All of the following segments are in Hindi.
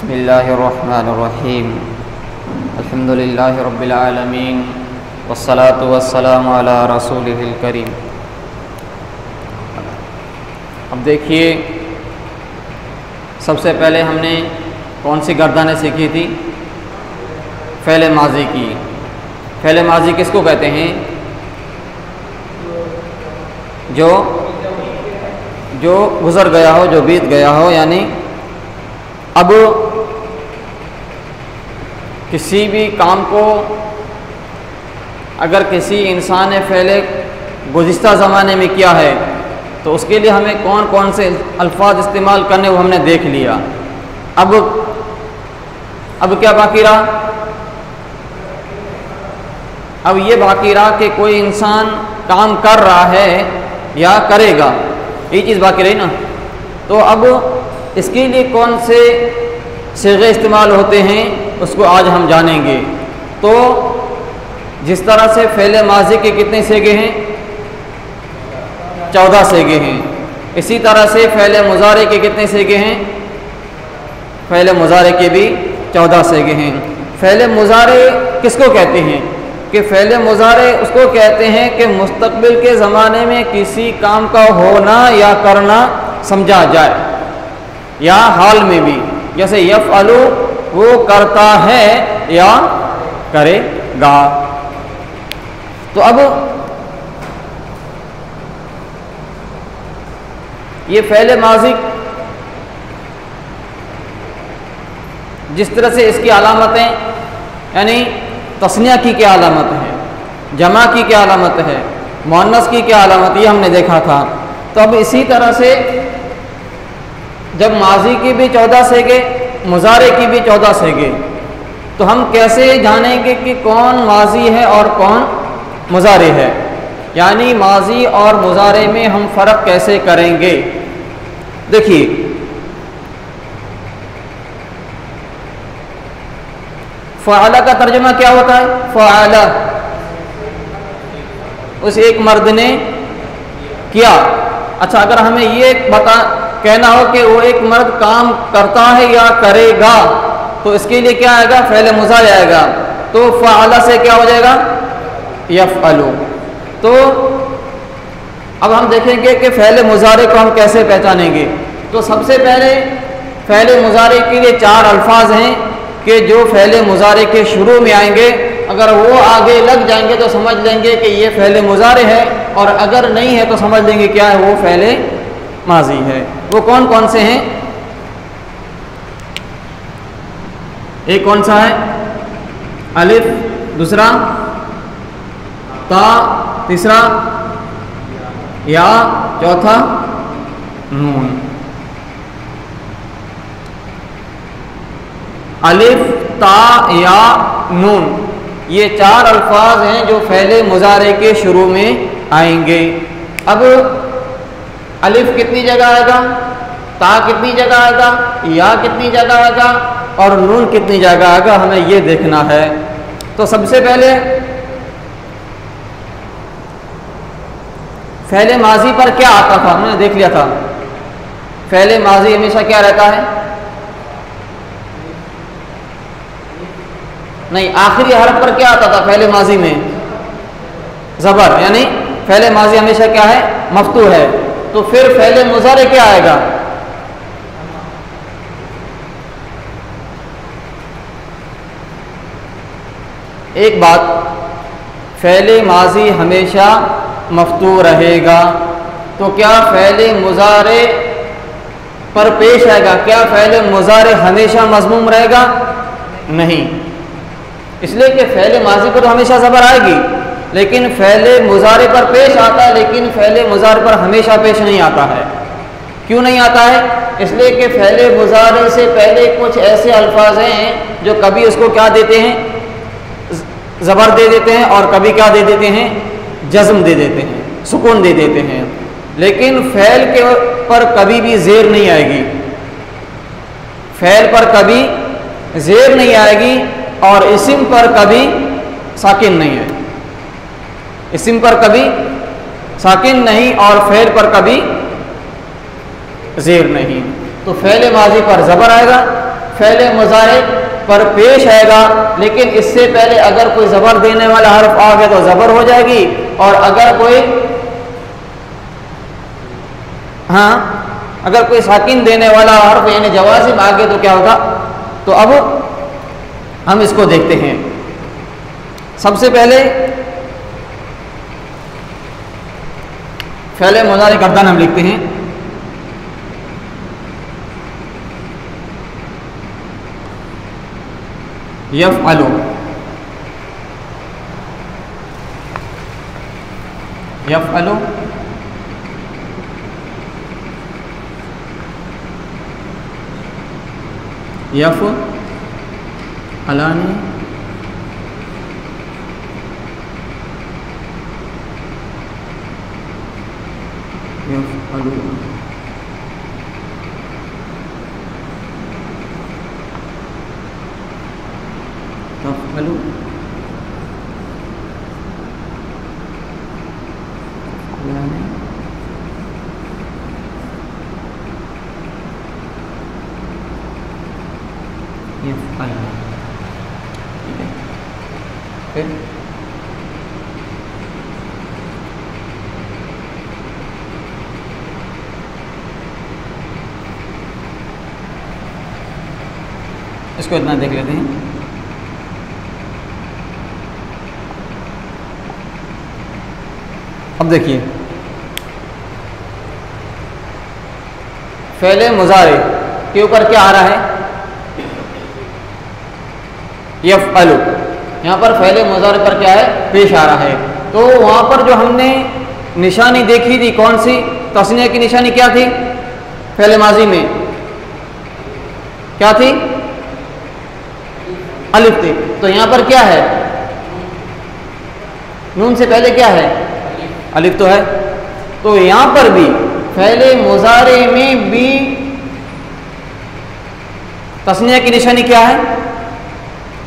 बिस्मिल्लाहिर्रहमानिर्रहीम अल्हम्दुलिल्लाहि रब्बिल आलमीन वस्सलातु वस्सलामु अला रसूलिहिल करीम। अब देखिए, सबसे पहले हमने कौन सी गर्दानें सीखी थी? फ़ेल माज़ी की। फ़ेल माज़ी किसको कहते हैं? जो गुज़र गया हो, जो बीत गया हो। यानी अब किसी भी काम को अगर किसी इंसान ने पहले गुज़िश्ता ज़माने में किया है तो उसके लिए हमें कौन कौन से अल्फाज इस्तेमाल करने वो हमने देख लिया। अब क्या बाकी रहा? अब ये बाकी रहा कि कोई इंसान काम कर रहा है या करेगा, ये चीज़ बाकी रही ना। तो अब इसके लिए कौन से सीगे इस्तेमाल होते हैं उसको आज हम जानेंगे। तो जिस तरह से फ़ेल माज़ी के कितने सीगे हैं? 14 सीगे हैं। इसी तरह से फ़ेल मुज़ारे के कितने सीगे हैं? फ़ेल मुज़ारे के भी 14 सीगे हैं। फ़ेल मुज़ारे किसको कहते हैं? कि फ़ेल मुज़ारे उसको कहते हैं कि मुस्तक़बिल के ज़माने में किसी काम का होना या करना समझा जाए, या हाल में भी, जैसे यफ़अलु वो करता है या करेगा। तो अब ये फ़ेल माज़ी जिस तरह से इसकी अलामतें, यानी तस्निया की क्या अलामत है, जमा की क्या अलामत है, मुअन्नस की क्या अलामत, ये हमने देखा था। तो अब इसी तरह से जब माज़ी की भी 14 सीगे, मुज़ारे की भी 14 सीगे, तो हम कैसे जानेंगे कि कौन माज़ी है और कौन मुज़ारे है? यानी माज़ी और मुज़ारे में हम फ़र्क कैसे करेंगे? देखिए, फ़अला का तर्जुमा क्या होता है? फ़अला, उस एक मर्द ने किया। अच्छा, अगर हमें ये कहना हो कि वो एक मर्द काम करता है या करेगा, तो इसके लिए क्या आएगा? फ़ेल मुज़ारे आएगा। तो फ़अला से क्या हो जाएगा? यफ़अलु। तो अब हम देखेंगे कि फ़ेल मुज़ारे को हम कैसे पहचानेंगे। तो सबसे पहले फ़ेल मुज़ारे के लिए 4 अल्फाज हैं कि जो फ़ेल मुज़ारे के शुरू में आएंगे, अगर वो आगे लग जाएंगे तो समझ लेंगे कि ये फ़ेल मुज़ारे है, और अगर नहीं है तो समझ लेंगे क्या है, वो फ़ेल माज़ी है। वो कौन कौन से हैं? एक कौन सा है? अलिफ, दूसरा ता, तीसरा या, चौथा नून। अलिफ, ता, या, नून, ये 4 अल्फाज हैं जो फ़ेल मुज़ारे के शुरू में आएंगे। अब अलिफ कितनी जगह आएगा, ता कितनी जगह आएगा, या कितनी जगह आएगा, और नून कितनी जगह आएगा, हमें ये देखना है। तो सबसे पहले फ़ेल माज़ी पर क्या आता था, हमने देख लिया था। फ़ेल माज़ी हमेशा क्या रहता है? नहीं, आखिरी हरफ पर क्या आता था फ़ेल माज़ी में? ज़बर। यानी फ़ेल माज़ी हमेशा क्या है? मफ्तू है। तो फिर फ़ेल मुज़ारे क्या आएगा? एक बात, फ़ेल माज़ी हमेशा मफ्तू रहेगा, तो क्या फ़ेल मुज़ारे पर पेश आएगा? क्या फ़ेल मुज़ारे हमेशा मज़मूम रहेगा? नहीं, इसलिए कि फ़ेल माज़ी पर तो हमेशा ज़बर आएगी, लेकिन फ़ेल मुज़ारे पर पेश आता है, लेकिन फ़ेल मुज़ारे पर हमेशा पेश नहीं आता है। क्यों नहीं आता है? इसलिए कि फ़ेल मुज़ारे से पहले कुछ ऐसे अल्फाज हैं जो कभी उसको क्या देते हैं? ज़बर दे देते हैं, और कभी क्या दे देते हैं? जज़्म दे देते हैं, सुकून दे देते हैं। लेकिन फ़ेल के पर कभी भी ज़ेर नहीं आएगी। फ़ेल पर कभी ज़ेर नहीं आएगी, और इस्म पर कभी साकिन नहीं है। इस्म पर कभी साकिन नहीं, और फ़ेल पर कभी ज़ेर नहीं। तो फ़ेल माज़ी पर ज़बर आएगा, फ़ेल मुज़ारे पर पेश आएगा, लेकिन इससे पहले अगर कोई ज़बर देने वाला हर्फ आ गया तो ज़बर हो जाएगी, और अगर कोई साकिन देने वाला हर्फ यानी जवाज़िम आ गया तो क्या होगा। तो अब हम इसको देखते हैं। सबसे पहले फ़ेल मुज़ारे गर्दन हम लिखते हैं। यफ़अलु, यफ़अलु, यफ़अलानी, यफ़अलु, तफ़अलु, यानी यफ़अलु। ठीक है, फिर इसको इतना देख लेते हैं। अब देखिए फ़ेल मुज़ारे के ऊपर क्या आ रहा है, यफ़अलु। यहाँ पर फ़ेल मुज़ारे पर क्या है, पेश आ रहा है। तो वहाँ पर जो हमने निशानी देखी थी, कौन सी तस्नीया की निशानी क्या थी, फ़ेल माज़ी में क्या थी, अलिफ थी। तो यहाँ पर क्या है, नून से पहले क्या है, अलिफ तो है। तो यहाँ पर भी फ़ेल मुज़ारे में भी तस्नीया की निशानी क्या है,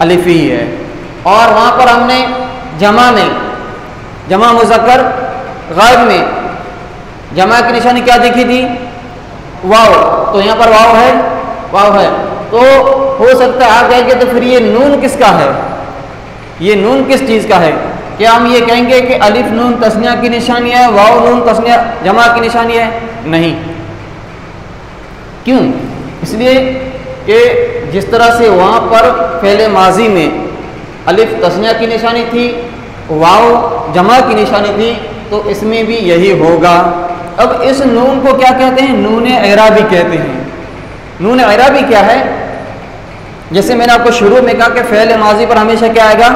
अलिफ ही है। और वहाँ पर हमने जमा में, जमा मुज़क्कर गायब में जमा की निशानी क्या देखी थी, वाव। तो यहाँ पर वाव है, वाव है। तो हो सकता है आप कहेंगे तो फिर ये नून किसका है, ये नून किस चीज़ का है। क्या हम ये कहेंगे कि अलिफ नून तस्निया की निशानी है, वाव नून तस्निया जमा की निशानी है? नहीं। क्यों? इसलिए कि जिस तरह से वहाँ पर फ़ेल माजी में अलिफ तस्निया की निशानी थी, वाव जमा की निशानी थी, तो इसमें भी यही होगा। अब इस नून को क्या कहते हैं, नून एराबी कहते हैं। नून एराबी क्या है, जैसे मैंने आपको शुरू में कहा कि फ़ेल माजी पर हमेशा क्या आएगा,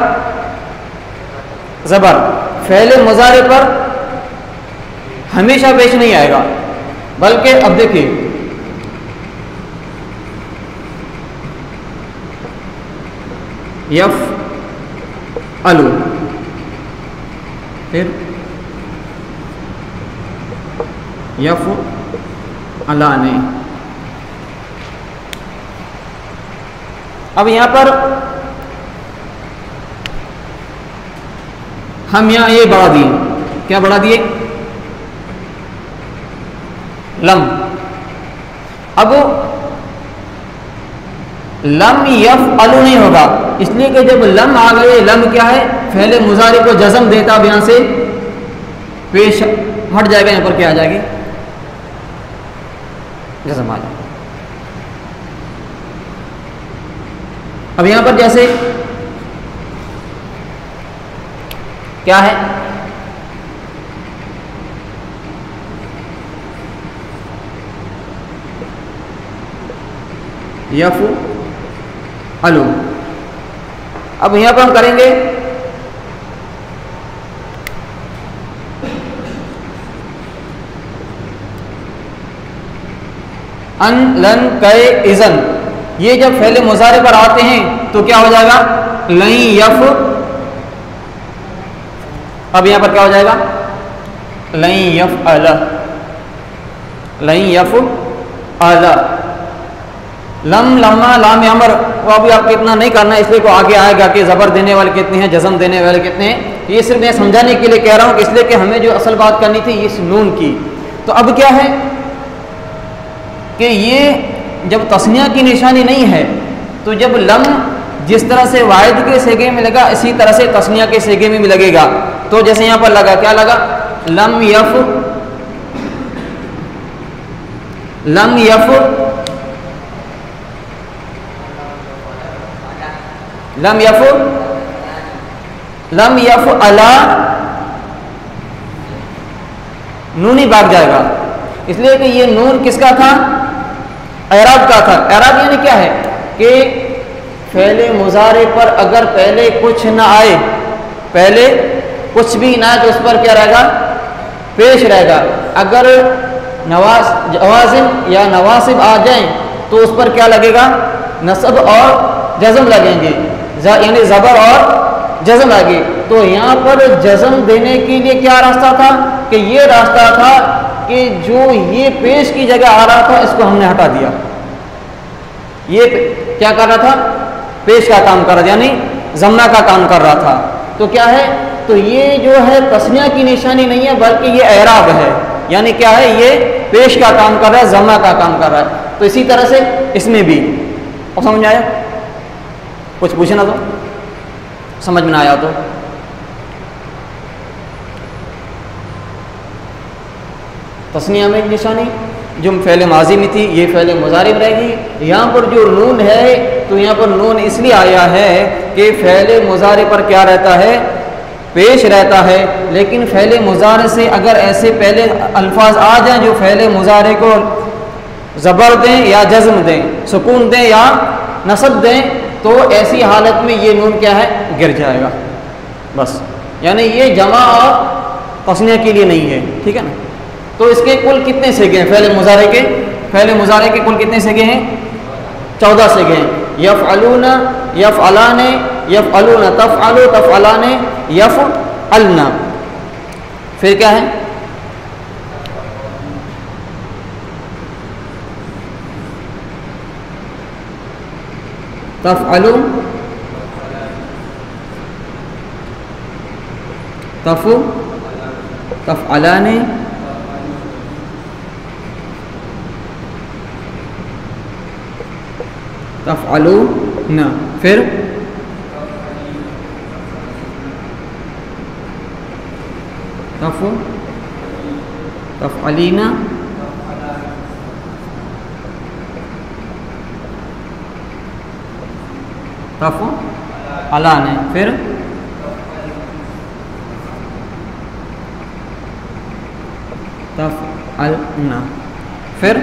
ज़बर। फ़ेल मुज़ारे पर हमेशा पेश नहीं आएगा, बल्कि अब देखिए यफ़अलु, फिर यफ़अलाने। अब यहां पर हम यहां ये बढ़ा दिए, क्या बढ़ा दिए, लम। अब लम यफ़अलु नहीं होगा, इसलिए कि जब लम आ गए, लम क्या है, फ़ेल मुज़ारे को जज़म देता, अब यहां से पेश हट जाएगा, यहां पर क्या आ जाएगी, जज़म आ जाएगा। अब यहां पर जैसे क्या है, यफ़अलु। अब यहां पर हम करेंगे अन लन कै इज़न। ये जब फ़ेल मुज़ारे पर आते हैं तो क्या हो जाएगा, लई यफ़। अब यहां पर क्या हो जाएगा, लई यफ़अल, लई यफ़अल। लम लम्मा लाम अमर, वो अभी आपको इतना नहीं करना है, इसलिए को आगे आएगा कि ज़बर देने वाले कितने हैं, जज़म देने वाले कितने हैं। ये सिर्फ मैं समझाने के लिए कह रहा हूँ, इसलिए कि हमें जो असल बात करनी थी इस नून की। तो अब क्या है कि ये जब तस्निया की निशानी नहीं है तो जब लम जिस तरह से वाहिद के सेगे में लगा, इसी तरह से तस्निया के सेगे में भी लगेगा। तो जैसे यहाँ पर लगा, क्या लगा? Lump F, lump F, lump F, lump F अला, नून ही भाग जाएगा, इसलिए कि ये नून किसका था? एराब का था। एराब यानी क्या है कि फ़ेले मुज़ारे पर अगर पहले कुछ ना आए, पहले कुछ भी ना आए, तो उस पर क्या रहेगा? पेश रहेगा। अगर जवाज़िम या नवासिब आ जाएं तो उस पर क्या लगेगा? नसब और जज़म लगेंगे, यानी ज़बर और जज़म लगे। तो यहाँ पर जज़म देने के लिए क्या रास्ता था? कि ये रास्ता था कि जो ये पेश की जगह आ रहा था, इसको हमने हटा दिया। ये क्या कर रहा था? पेश का काम कर रहा था, यानी जम्मा का काम कर रहा था। तो क्या है? तो ये जो है तस्निया की निशानी नहीं है, बल्कि ये एराब है। यानी क्या है? ये पेश का काम कर रहा है, जम्मा का काम कर रहा है। तो इसी तरह से इसमें भी, और समझ में आया? कुछ पूछना तो समझ में ना आया तो तस्निया में निशानी जो फ़ेले माजी में थी, ये फ़ेले मुज़ारी में रहेगी। यहाँ पर जो नून है, तो यहाँ पर नून इसलिए आया है कि फ़ेले मुज़ारी पर क्या रहता है? पेश रहता है। लेकिन फ़ेले मुज़ारे से अगर ऐसे पहले अल्फाज आ जाएं जो फ़ेले मुज़ारे को ज़बर दें या जज़्म दें, सुकून दें या नसब दें, तो ऐसी हालत में ये नून क्या है? गिर जाएगा बस। यानी ये जमा और तस्निया के लिए नहीं है, ठीक है ना। तो इसके कुल कितने सेगे हैं फ़ेले मुज़ारे के? फ़ेले मुज़ारे के कुल कितने सेगे हैं? 14 सेगे हैं। यफ़अलूना, यफ़अलाने, यफ़अलूना, तफ़अलू, तफ़अलाने, यफ़अलना। फिर क्या है? तफ़अलू, तफ़ु, तफ़अलाने, तफ़अलूना। फिर तफ़ु, तफ़अलीना, तफ़अलाने। फिर तफ़अलना। फिर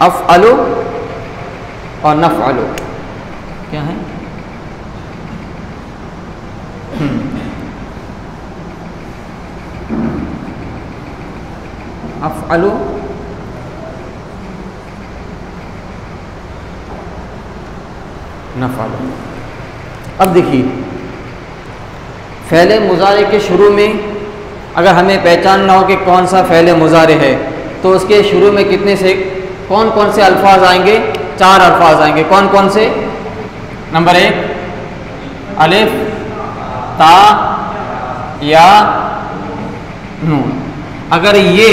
अफ़अलु और नफ़अलु क्या है? अफ़अलु, नफ़अलु। अब देखिए, फ़ेले मुज़ारे के शुरू में अगर हमें पहचानना हो कि कौन सा फ़ेले मुज़ारे है, तो उसके शुरू में कितने से कौन कौन से अल्फाज आएंगे? 4 अल्फाज आएंगे। कौन कौन से? नंबर 1 अलिफ, ता, या, नून। अगर ये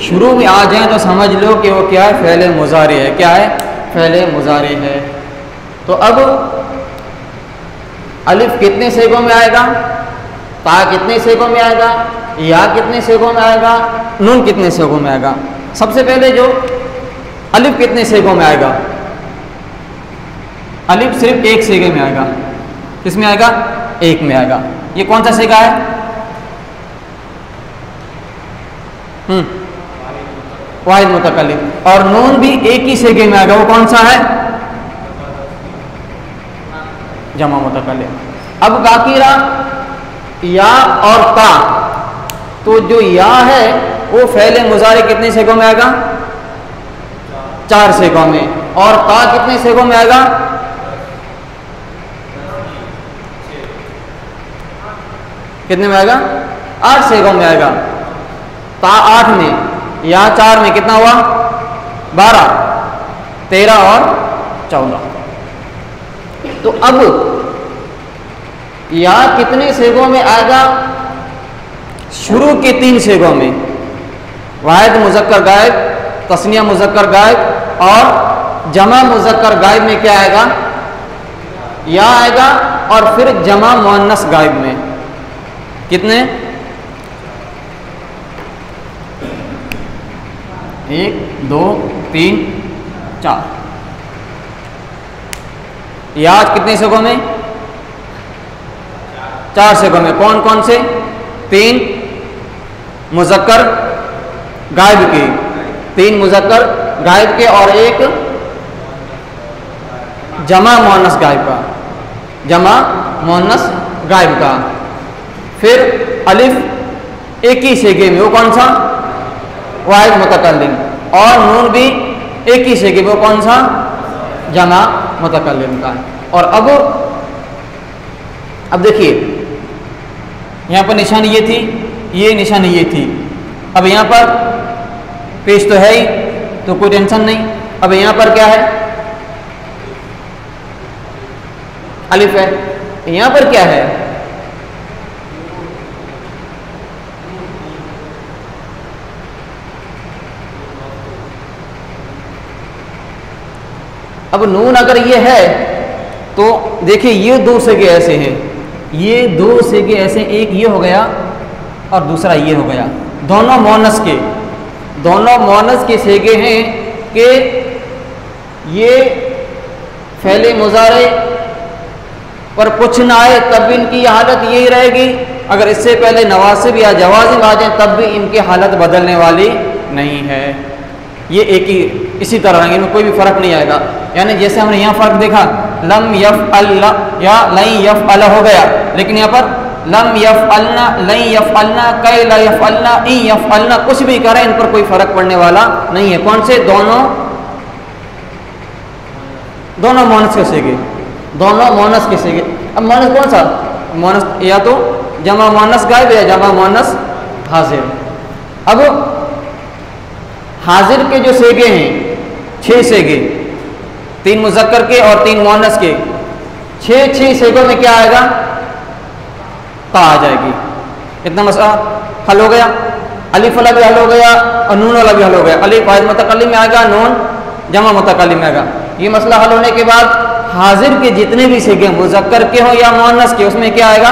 शुरू में आ जाए तो समझ लो कि वो क्या है? फ़ेले मुज़ारे है। क्या है? फ़ेले मुज़ारे है। तो अब अलिफ कितने सेगों में आएगा? ता कितने सेगों में आएगा? या कितने सेगों में आएगा? नून कितने सेगों में आएगा? सबसे पहले जो अलिफ कितने सेगों में आएगा? अलिफ सिर्फ एक सेगे में आएगा। किस में आएगा? एक में आएगा। ये कौन सा सेगा है? वाहिद मुतकल्लिम। और नून भी एक ही सेगे में आएगा। वो कौन सा है? जमा मुतकल्लिम। अब बाकी रहा या और ता। तो जो या है वो फ़ेले मुज़ारे कितने सेगों में आएगा? 4 सेगों में। और ता कितने सेगों में आएगा? कितने में आएगा? 8 सेगों में आएगा। ता 8 में, या 4 में, कितना हुआ? 12, 13 और 14। तो अब या कितने सेगों में आएगा? शुरू के 3 सेगों में, वाहिद मुज़क्कर गायब, तस्निया मुज़क्कर गायब और जमा मुज़क्कर गायब में क्या आएगा? या आएगा, और फिर जमा मुअन्नस गायब में कितने? 1 2 3 4। या कितने सिगों में? 4 सिगों में। कौन कौन से? 3 मुज़क्कर गायब के, 3 मुज़क्कर गायब के और 1 जमा मुअन्नस गायब का, जमा मुअन्नस गायब का। फिर अलिफ एक ही सेगे में, वो कौन सा? वाहिद मुतकल्लिम। और नून भी एक ही सेगे में, वो कौन सा? जमा मुतकल्लिम का। और अब देखिए यहाँ पर निशानी ये थी, ये निशानी ये थी। अब यहाँ पर पेश तो है ही, तो कोई टेंशन नहीं। अब यहाँ पर क्या है? अलिफ है। यहाँ पर क्या है? अब नून अगर ये है तो देखिए ये 2 सेगे ऐसे हैं, ये 2 सेगे ऐसे, एक ये हो गया और दूसरा ये हो गया, दोनों मोनस के सेगे हैं कि ये फ़ेले मुज़ारे पर कुछ ना आए तब भी इनकी हालत यही रहेगी। अगर इससे पहले नवासिब या जवाज़िम आ जाए तब भी इनकी हालत बदलने वाली नहीं है। ये एक ही इसी तरह रहेंगे, इनमें कोई भी फ़र्क नहीं आएगा। यानी जैसे हमने यहाँ फ़र्क देखा, लम यफ़अल या लन यफ़अल हो गया, लेकिन यहाँ पर लम यफ़अलना, लन यफ़अलना, कै ला यफ़अलना, इन यफ़अलना, कुछ भी करें इन पर कोई फ़र्क पड़ने वाला नहीं है। कौन से? दोनों मोनस के सेगे, दोनों मोनस के सेगे। अब मोनस कौन सा? मोनस या तो जमा मोनस गायब या जमा मोनस हाजिर। अब हाजिर के जो सेगे हैं 6 सेगे, 3 मुज़क्कर के और 3 मोनस के, 6 सेगों में क्या आएगा? ता आ जाएगी। इतना मसला हल हो गया। अलिफ वाला भी हल हो गया और नून वाला भी हल हो गया। अलिफ वाहिद मुतकल्लिम में आएगा, नून जमा मुतकल्लिम में आएगा। ये मसला हल होने के बाद हाजिर के जितने भी सेगे मुज़क्कर के हो या मुअन्नस के, उसमें क्या आएगा?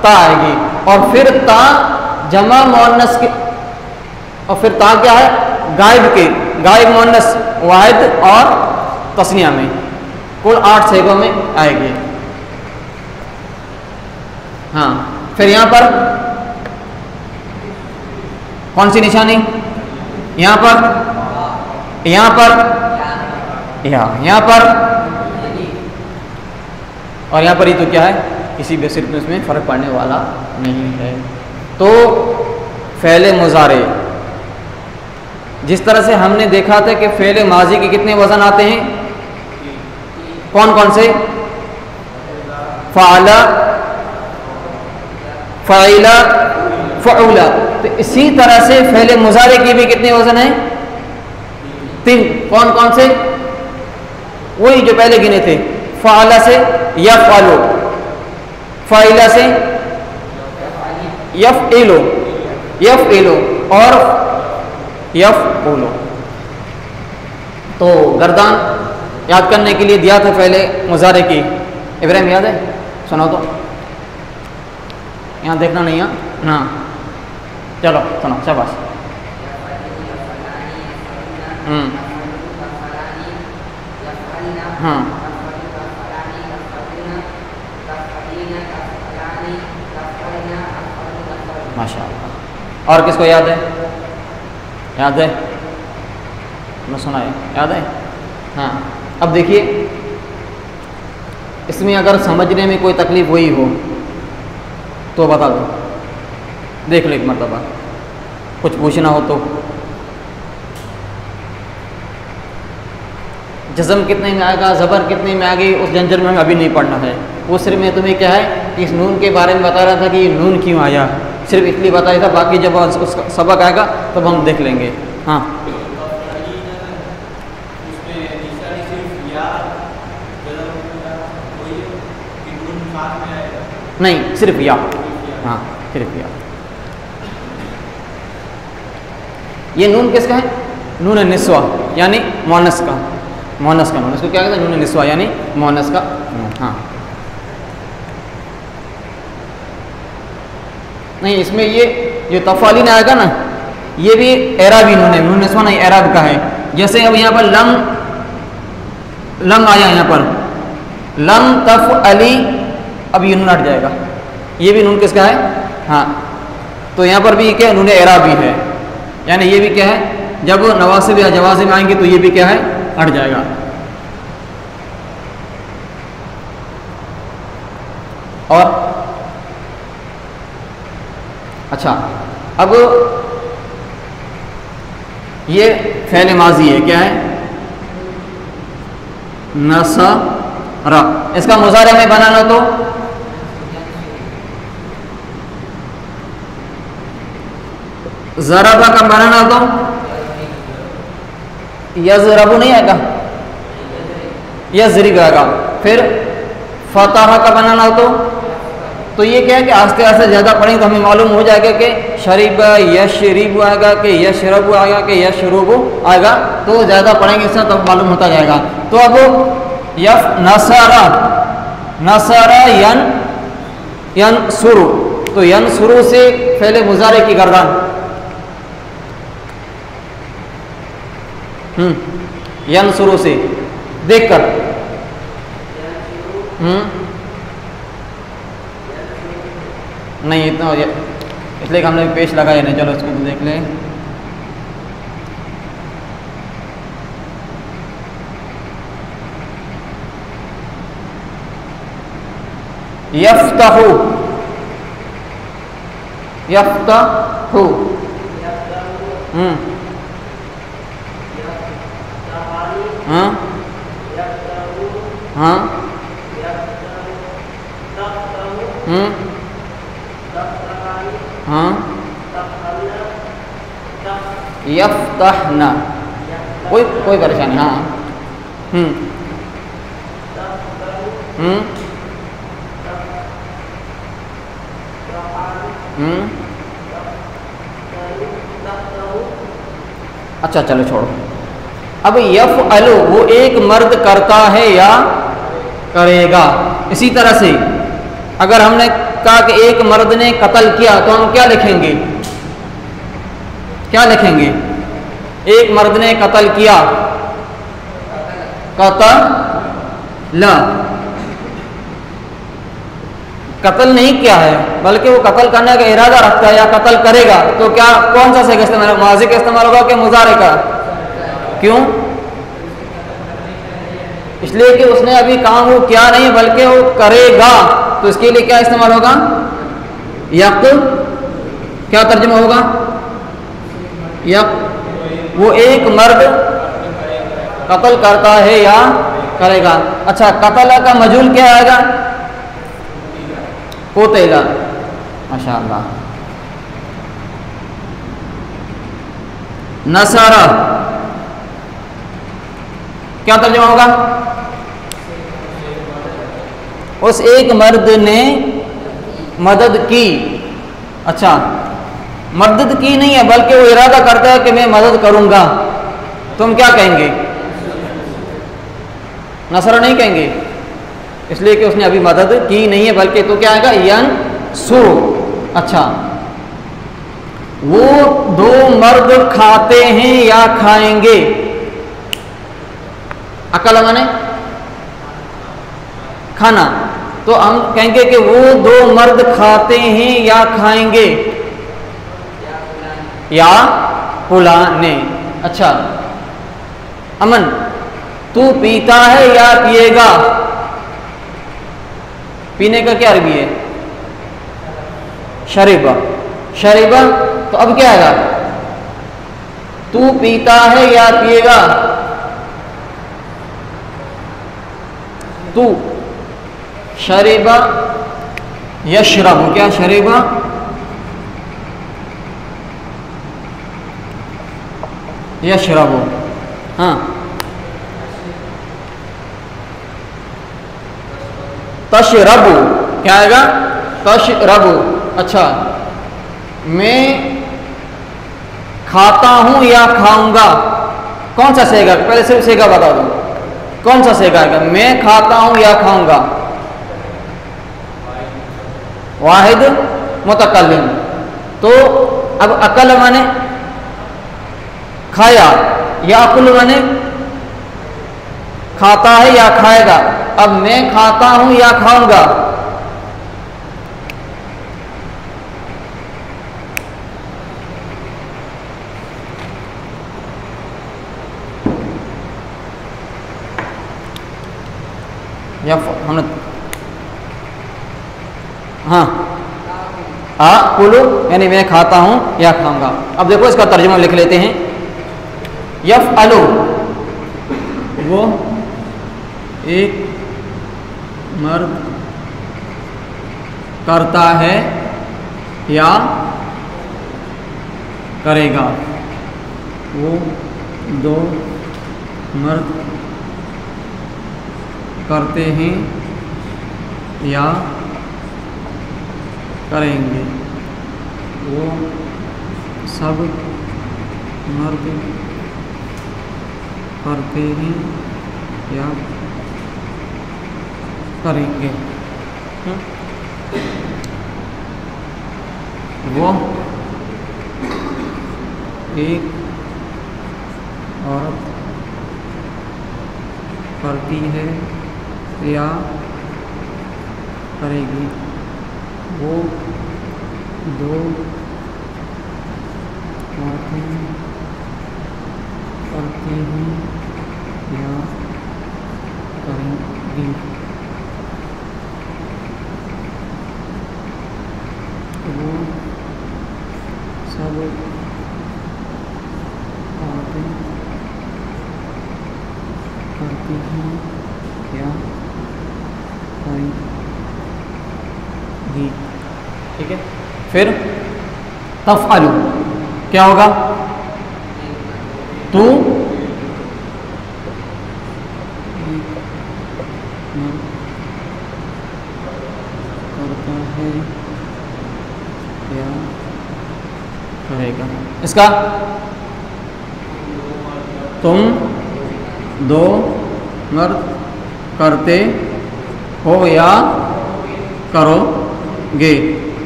ता आएगी। और फिर ता जमा मुअन्नस के, और फिर ता क्या है? गायब के, गायब मुअन्नस वाहिद और तस्निया में, कुल 8 सेगों में आएगी। हाँ, फिर यहाँ पर कौन सी निशानी? यहाँ पर, यहाँ पर और यहाँ पर ही तो क्या है? किसी भी सिर्फ में इसमें फ़र्क पड़ने वाला नहीं है। तो फ़ेले मुज़ारे जिस तरह से हमने देखा था कि फ़ेले माजी के कितने वज़न आते हैं? कौन कौन से? फ़अला, फ़अइला, फ़अउला। तो इसी तरह से फ़ेले मुज़ारे की भी कितने वज़न हैं? 3। कौन कौन से? वही जो पहले गिने थे। फ़अला से यफ़अलु, फ़अइला से यफ़इलु और यफ़उलु। तो गर्दान याद करने के लिए दिया था पहले मुज़ारे की। इब्राहिम याद है? सुनो तो, यहाँ देखना नहीं है ना, चलो सुनो, शाबाश। हाँ, माशाअल्लाह। और किसको याद है? याद है? मैं सुना है, याद है? हाँ। अब देखिए, इसमें अगर समझने में कोई तकलीफ हुई हो तो बता दो, देख लो एक मरतबा, कुछ पूछना हो तो। जज़म कितने में आएगा, ज़बर कितने में आ गई, उस जंजर में हमें अभी नहीं पढ़ना है। वो सिर्फ मैं तुम्हें क्या है कि इस नून के बारे में बता रहा था कि ये नून क्यों आया, सिर्फ इसलिए बताया था। बाकी जब उसका सबक आएगा तब हम देख लेंगे। हाँ, नहीं, सिर्फ या। हाँ, सिर्फ या। ये नून किसका है? नून निस्वा, यानी मुअन्नस का। मोहनस का नून, इसको क्या कहते हैं? नून निस्वा यानी मोहनस का नून। हाँ नहीं, इसमें ये तफाली ना आएगा ना, ये भी एराबी नून है, नून निस्वा नहीं एराब का है। जैसे अब यहाँ पर लम आया, यहाँ पर लम तफ अली, अब ये नून हट जाएगा, ये भी नून किसका है? हाँ, तो यहाँ पर भी क्या नून एराबी है, यानी ये भी क्या है? जब नवासिब या जवाजिम आएंगे तो ये भी क्या है? हट जाएगा। और अच्छा, अब ये फ़ेल माजी है, क्या है? नसरा। इसका मुज़ारे में बनाना तो ज़रबा का बनाना तो यज़रबु नहीं आएगा, यज़रिब आएगा। फिर फतह का बनाना तो ये क्या है कि आस्ते आस्ते ज़्यादा पढ़ेंगे तो हमें मालूम हो जाएगा कि शरीब यशरीब आएगा कि यशरबु आएगा कि यशरुबु आएगा, तो ज़्यादा पढ़ेंगे इससे तब मालूम होता जाएगा। तो अब यफ नसरा, नसरा यन सुरु, तो यन सुरु से पहले मुजारे की गर्दन, यन शुरू से देखकर, नहीं इतना, इसलिए हमने पेश लगाया नहीं। चलो इसको तो देख लें। यफ्तहु, यफ्तहु, हाँ हाँ, हाँ, यफ्तहना, कोई परेशानी। हाँ, अच्छा चलो छोड़ो। अब यफ अलू, वो एक मर्द करता है या करेगा। इसी तरह से अगर हमने कहा कि एक मर्द ने कत्ल किया तो हम क्या लिखेंगे? क्या लिखेंगे? एक मर्द ने कत्ल किया, कत्ल, कत्ल नहीं किया है बल्कि वो कत्ल करने का इरादा रखता है या कत्ल करेगा, तो क्या कौन सा सेगा इस्तेमाल? माजी का इस्तेमाल होगा कि मुजारे का? क्यों? इसलिए कि उसने अभी काम वो किया नहीं बल्कि वो करेगा, तो इसके लिए क्या इस्तेमाल होगा? यक। क्या तर्जुमा होगा? यक, वो एक मर्द कत्ल करता है या करेगा। अच्छा, कत्ल का मजूल क्या आएगा? कोतेला। माशाअल्लाह। नसारा क्या तर्जुमा होगा? उस एक मर्द ने मदद की। अच्छा, मदद की नहीं है बल्कि वो इरादा करता है कि मैं मदद करूंगा, तुम क्या कहेंगे? नसरा नहीं कहेंगे, इसलिए कि उसने अभी मदद की नहीं है बल्कि तो क्या आएगा? यन सुर। अच्छा, वो दो मर्द खाते हैं या खाएंगे। अकल माने खाना, तो हम कहेंगे कि वो दो मर्द खाते हैं या खाएंगे या पुलाने। अच्छा, अमन, तू पीता है या पिएगा? पीने का क्या अरबी है? शरीबा। शरीबा, तो अब क्या आएगा? तू पीता है या पिएगा? तू। शरीबा यशरबु, क्या शरीबा? यशरबु। हाँ, तशरबु क्या आएगा? तशरबु। अच्छा, मैं खाता हूं या खाऊंगा, कौन सा सेगा? पहले सिर्फ सेगा बता दो। कौन सा सेगा आएगा? मैं खाता हूं या खाऊंगा? वाहिद मुतकल्लिम। तो अब अकल माने खाया, या अकुल माने खाता है या खाएगा। अब मैं खाता हूं या खाऊंगा? या हमने हाँ कुलू यानी मैं खाता हूं या खाऊंगा। अब देखो इसका तर्जुमा लिख लेते हैं। यफ अलू, वो एक मर्द करता है या करेगा। वो दो मर्द करते हैं या करेंगे। वो सब मर्द करते हैं या करेंगे। वो एक औरत करती है या करेगी। वो दो औरतें करती हैं या करेंगी। वो सब औरतें करती हैं या करेंगी। ठीक है, फिर तफ़अलू क्या होगा? तू करता है या करेगा। इसका तुम दो मर्द करते हो या करोगे।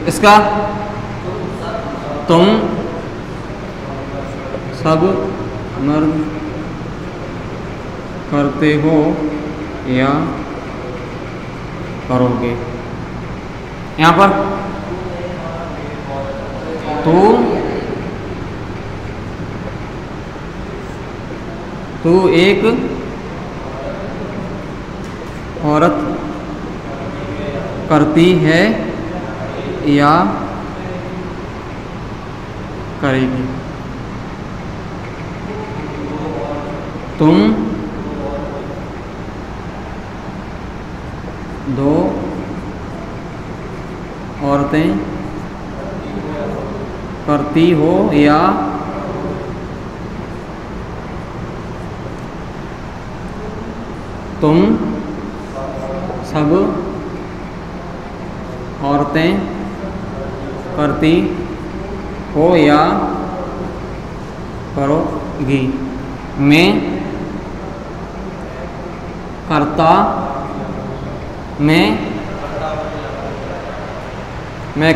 इसका तुम सब मर्द करते हो या करोगे। यहाँ पर तू एक औरत करती है या करेगी। तुम दो औरतें करती हो या तुम सब औरतें करती हो या करोगी। मैं करता, मैं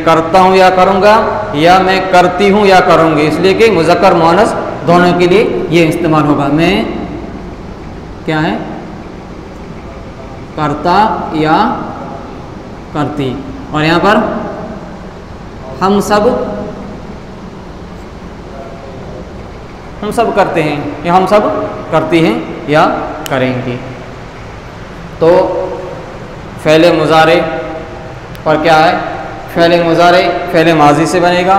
करता हूँ या करूँगा, या मैं करती हूँ या करूँगी। इसलिए कि मुज़क्कर मुअन्नस दोनों के लिए ये इस्तेमाल होगा। मैं क्या है? करता या करती। और यहाँ पर हम सब करते हैं या हम सब करती हैं या करेंगे। तो फ़ेले मुज़ारे पर क्या है? फ़ेले मुज़ारे फ़ेले माजी से बनेगा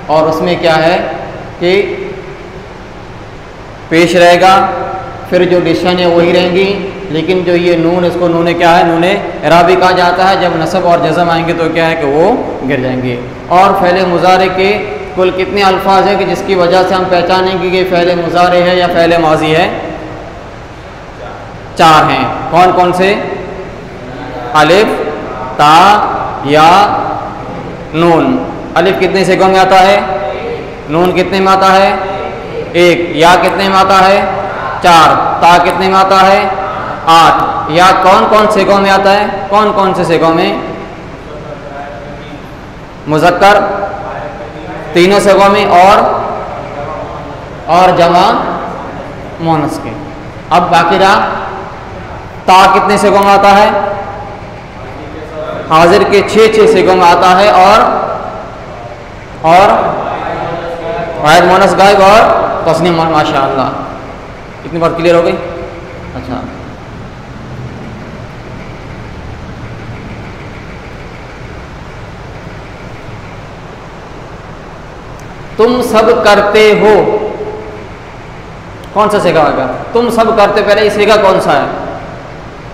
और उसमें क्या है कि पेश रहेगा, फिर जो डिशन है वही रहेंगी, लेकिन जो ये नून, इसको नूने क्या है? नूने इराबी कहा जाता है। जब नसब और जज़म आएंगे तो क्या है कि वो गिर जाएंगे। और फ़ेले मुज़ारे के कुल कितने अल्फाज हैं कि जिसकी वजह से हम पहचानेंगे कि फ़ेले मुज़ारे है या फ़ेले माजी है? 4 हैं। कौन कौन से? अलिफ, ता, या, नून। अलिफ कितने सेगों में आता है? नून कितने में आता है? 1। या कितने में आता है? 4। ता कितने में आता है? 8। या कौन कौन सेगों में आता है? कौन कौन से सेगों में? मुज़क्कर तीनों सेगों में और जमा मुअन्नस के। अब बाकी रहा ता कितने सेगों में आता है? हाजिर के 6 सेगों में आता है और वाहिद मुअन्नस गायब और तस्नीम। माशाअल्लाह, इतनी बात क्लियर हो गई। अच्छा, तुम सब करते हो, कौन सा सेगा होगा? तुम सब करते, पहले ये सेगा कौन सा है?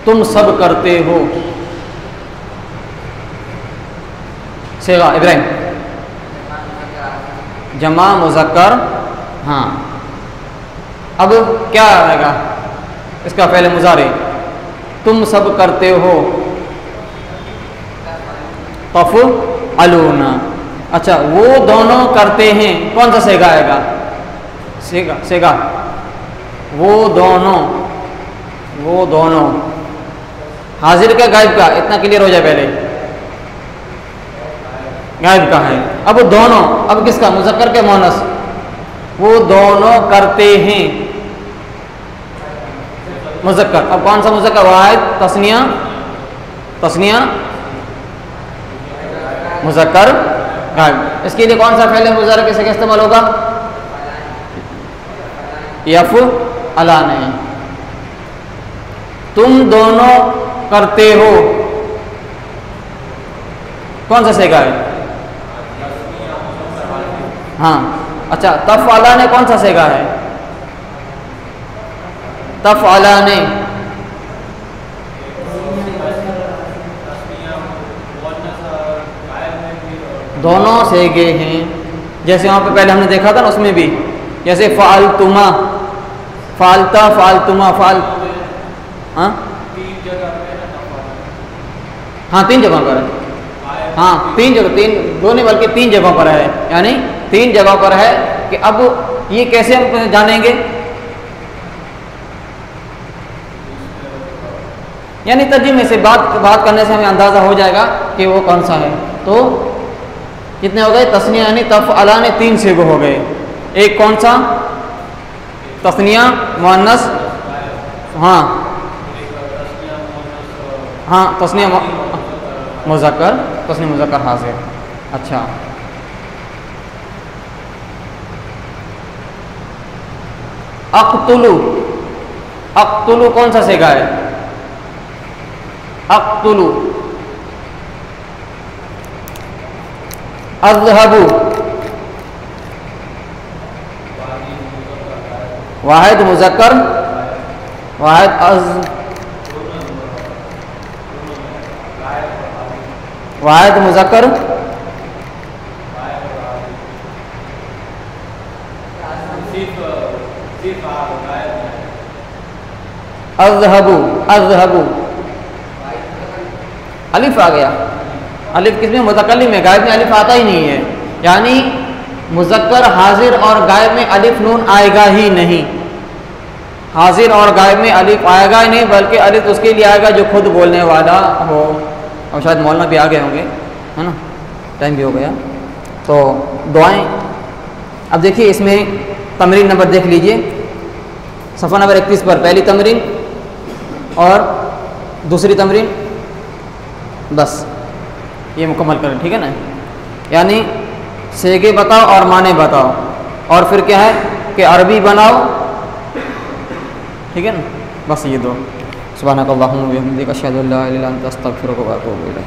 तुम सब करते हो सेगा इब्राहिम, जमा मुज़क्कर। हाँ, अब क्या आएगा इसका पहले मुज़ारे? तुम सब करते हो तफ़अलूना। अच्छा, वो दोनों करते हैं, कौन सा सेगा आएगा? सेगा वो दोनों हाजिर का गायब का, इतना क्लियर हो जाए पहले। गायब का है। अब दोनों, अब किसका? मुज़क्कर के मुअन्नस। वो दोनों करते हैं मुज़क्कर। अब कौन सा मुज़क्कर? वाहिद तस्निया मुज़क्कर गायब। इसके लिए कौन सा फ़िल मुज़ारे के सिगा इस्तेमाल होगा? यफ़अला नहीं। तुम दोनों करते हो, कौन सा सेगा है? हाँ, अच्छा, तफ़अला ने कौन सा सेगा है? तफ़अला ने दोनों सेगे हैं। जैसे वहाँ पे पहले हमने देखा था ना, उसमें भी जैसे फ़अलतुमा, फ़अलता, फ़अलतुमा, हाँ हाँ 3 जगह पर है। हाँ 3 जगह, 3 दो नहीं बल्कि 3 जगहों पर है, यानी 3 जगहों पर है। कि अब ये कैसे हम जानेंगे? यानी तर्जुमे से बात करने से हमें अंदाज़ा हो जाएगा कि वो कौन सा है। तो कितने हो गए? तस्निया यानी तफ़अला ने 3 सेगो हो गए। एक कौन सा? तस्निया मुअन्नस, हाँ हाँ, तस्निया मुज़क्कर, तस्निया मुज़क्कर हाज़िर। अच्छा, अक़्तुलु, अक़्तुलु कौन सा सेगा है? अक़्तुलु। अज़हबु, वाहिद मुज़क्कर, वाहिद मुज़क्कर, अज़हबु, अज़हबु अलिफ आ गया। अलिफ किसमें? मुतकल्लिम में। गायब में अलिफ आता ही नहीं है, यानी मुज़क्कर हाजिर और गायब में अलिफ नून आएगा ही नहीं। हाजिर और गायब में अलिफ आएगा ही नहीं, बल्कि अलिफ उसके लिए आएगा जो खुद बोलने वाला हो। और शायद मौलाना भी आ गए होंगे, है ना, टाइम भी हो गया। तो दुआएं, अब देखिए इसमें तमरीन नंबर देख लीजिए, सफ़ा नंबर 31 पर पहली तमरीन और दूसरी तमरीन, बस ये मुकम्मल करें, ठीक है ना। यानी सेगे बताओ और माने बताओ, और फिर क्या है कि अरबी बनाओ, ठीक है ना। बस ये दो। सुब्हानकल्लाहुम्मा व बिहम्दिका अशहदु अल्ला इलाहा इल्ला अंता अस्तगफिरुका व अतूबु इलैक।